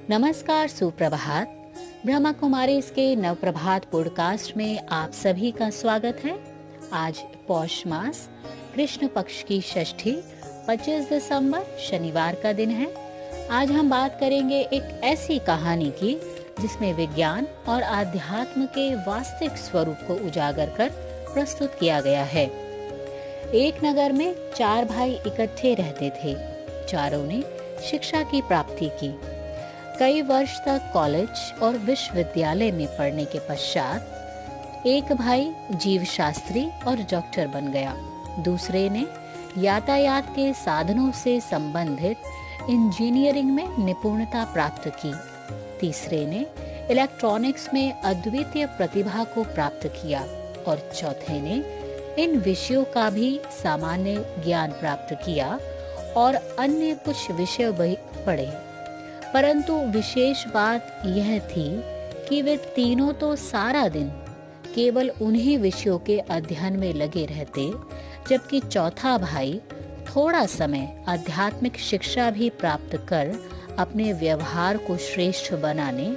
नमस्कार, सुप्रभात। ब्रह्मा कुमारी इसके नवप्रभात पॉडकास्ट में आप सभी का स्वागत है। आज पौष मास कृष्ण पक्ष की षष्ठी 25 दिसंबर शनिवार का दिन है। आज हम बात करेंगे एक ऐसी कहानी की जिसमें विज्ञान और आध्यात्म के वास्तविक स्वरूप को उजागर कर प्रस्तुत किया गया है। एक नगर में 4 भाई इकट्ठे रहते थे। चारों ने शिक्षा की प्राप्ति की। कई वर्ष तक कॉलेज और विश्वविद्यालय में पढ़ने के पश्चात एक भाई जीव शास्त्री और डॉक्टर बन गया। दूसरे ने यातायात के साधनों से संबंधित इंजीनियरिंग में निपुणता प्राप्त की। तीसरे ने इलेक्ट्रॉनिक्स में अद्वितीय प्रतिभा को प्राप्त किया और चौथे ने इन विषयों का भी सामान्य ज्ञान प्राप्त किया और अन्य कुछ विषय भी पढ़े। परंतु विशेष बात यह थी कि वे तीनों तो सारा दिन केवल उन्हीं विषयों के अध्ययन में लगे रहते, जबकि चौथा भाई थोड़ा समय आध्यात्मिक शिक्षा भी प्राप्त कर अपने व्यवहार को श्रेष्ठ बनाने,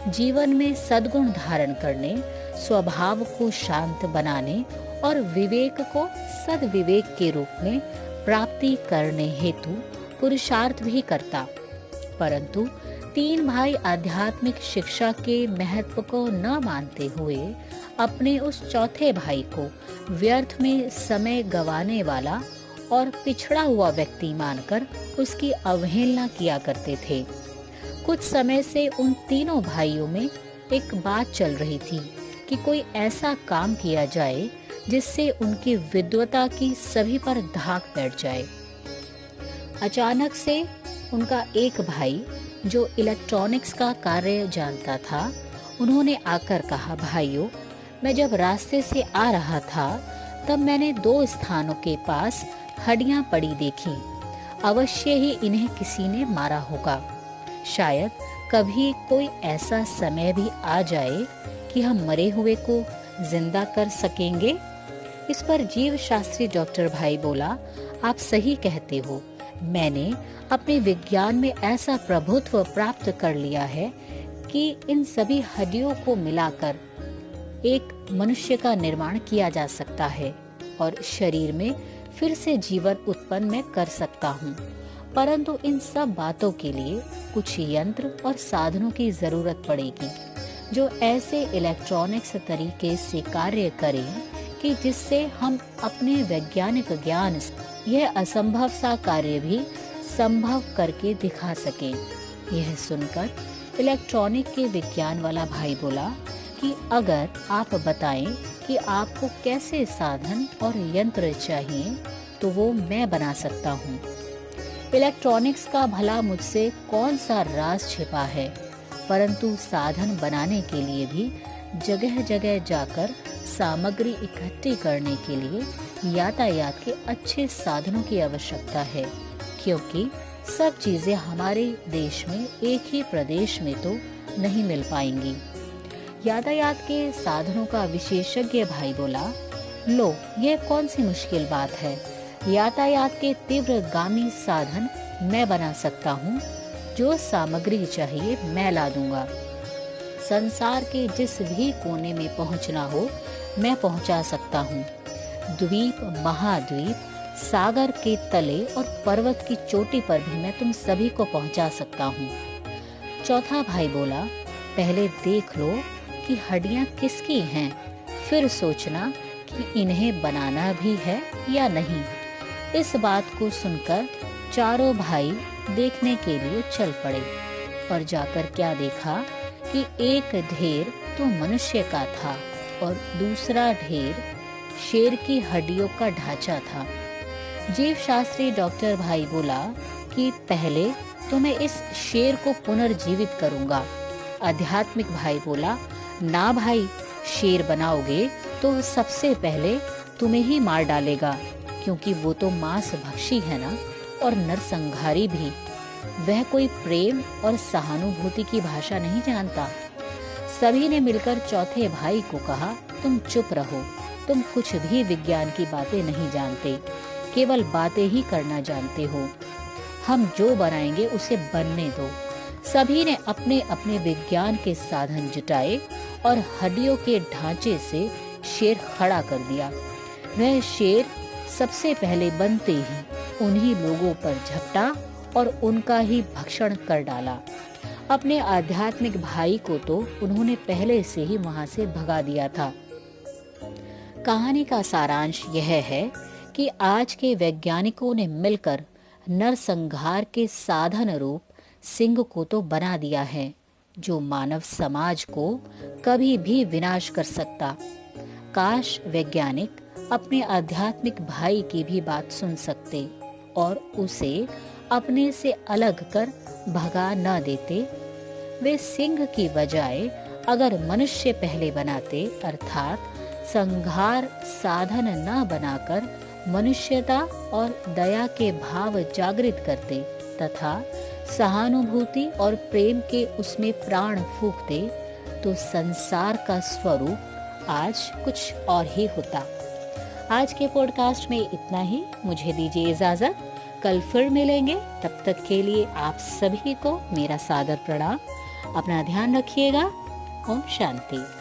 जीवन में सद्गुण धारण करने, स्वभाव को शांत बनाने और विवेक को सद्विवेक के रूप में प्राप्ति करने हेतु पुरुषार्थ भी करता। परंतु 3 भाई आध्यात्मिक शिक्षा के महत्व को न मानते हुए अपने उस चौथे भाई को व्यर्थ में समय गंवाने वाला और पिछड़ा हुआ व्यक्ति मानकर उसकी अवहेलना किया करते थे। कुछ समय से उन तीनों भाइयों में एक बात चल रही थी कि कोई ऐसा काम किया जाए जिससे उनकी विद्वता की सभी पर धाक बैठ जाए। अचानक से उनका एक भाई जो इलेक्ट्रॉनिक्स का कार्य जानता था, उन्होंने आकर कहा, भाइयों, मैं जब रास्ते से आ रहा था तब मैंने 2 स्थानों के पास हड्डियां पड़ी देखी। अवश्य ही इन्हें किसी ने मारा होगा। शायद कभी कोई ऐसा समय भी आ जाए कि हम मरे हुए को जिंदा कर सकेंगे। इस पर जीव शास्त्री डॉक्टर भाई बोला, आप सही कहते हो। मैंने अपने विज्ञान में ऐसा प्रभुत्व प्राप्त कर लिया है कि इन सभी हड्डियों को मिलाकर एक मनुष्य का निर्माण किया जा सकता है और शरीर में फिर से जीवन उत्पन्न मैं कर सकता हूँ। परंतु इन सब बातों के लिए कुछ यंत्र और साधनों की जरूरत पड़ेगी जो ऐसे इलेक्ट्रॉनिक्स तरीके से कार्य करें कि जिससे हम अपने वैज्ञानिक ज्ञान से यह असंभव सा कार्य भी संभव करके दिखा सके। यह सुनकर इलेक्ट्रॉनिक के विज्ञान वाला भाई बोला कि अगर आप बताएं कि आपको कैसे साधन और यंत्र चाहिए तो वो मैं बना सकता हूँ। इलेक्ट्रॉनिक्स का भला मुझसे कौन सा राज छिपा है, परंतु साधन बनाने के लिए भी जगह जगह जाकर सामग्री इकट्ठी करने के लिए यातायात के अच्छे साधनों की आवश्यकता है, क्योंकि सब चीजें हमारे देश में एक ही प्रदेश में तो नहीं मिल पाएंगी। यातायात के साधनों का विशेषज्ञ भाई बोला, लो, यह कौन सी मुश्किल बात है। यातायात के तीव्रगामी साधन मैं बना सकता हूँ। जो सामग्री चाहिए मैं ला दूंगा। संसार के जिस भी कोने में पहुँचना हो मैं पहुँचा सकता हूँ। द्वीप, महाद्वीप, सागर के तले और पर्वत की चोटी पर भी मैं तुम सभी को पहुँचा सकता हूँ। चौथा भाई बोला, पहले देख लो कि हड्डियाँ किसकी हैं, फिर सोचना कि इन्हें बनाना भी है या नहीं। इस बात को सुनकर चारों भाई देखने के लिए चल पड़े और जाकर क्या देखा कि एक ढेर तो मनुष्य का था और दूसरा ढेर शेर की हड्डियों का ढांचा था। जीव शास्त्री डॉक्टर भाई बोला कि पहले तो मैं इस शेर को पुनर्जीवित करूंगा। आध्यात्मिक भाई बोला, ना भाई, शेर बनाओगे तो सबसे पहले तुम्हें ही मार डालेगा, क्योंकि वो तो मांस भक्षी है ना, और नरसंहारी भी। वह कोई प्रेम और सहानुभूति की भाषा नहीं जानता। सभी ने मिलकर चौथे भाई को कहा, तुम चुप रहो, तुम कुछ भी विज्ञान की बातें नहीं जानते, केवल बातें ही करना जानते हो। हम जो बनाएंगे उसे बनने दो। सभी ने अपने अपने विज्ञान के साधन जुटाए और हड्डियों के ढांचे से शेर खड़ा कर दिया। वह शेर सबसे पहले बनते ही उन्हीं लोगों पर झपटा और उनका ही भक्षण कर डाला। अपने आध्यात्मिक भाई को तो उन्होंने पहले से ही वहां से भगा दिया था। कहानी का सारांश यह है कि आज के वैज्ञानिकों ने मिलकर नरसंहार के साधन रूप सिंह को तो बना दिया है, जो मानव समाज को कभी भी विनाश कर सकता। काश वैज्ञानिक अपने आध्यात्मिक भाई की भी बात सुन सकते और उसे अपने से अलग कर भगा न देते। वे सिंह की बजाय अगर मनुष्य पहले बनाते, अर्थात संहार साधन न बनाकर मनुष्यता और दया के भाव जागृत करते तथा सहानुभूति और प्रेम के उसमें प्राण फूंकते, तो संसार का स्वरूप आज कुछ और ही होता। आज के पॉडकास्ट में इतना ही। मुझे दीजिए इजाजत, कल फिर मिलेंगे। तब तक के लिए आप सभी को मेरा सादर प्रणाम। अपना ध्यान रखिएगा। ओम शांति।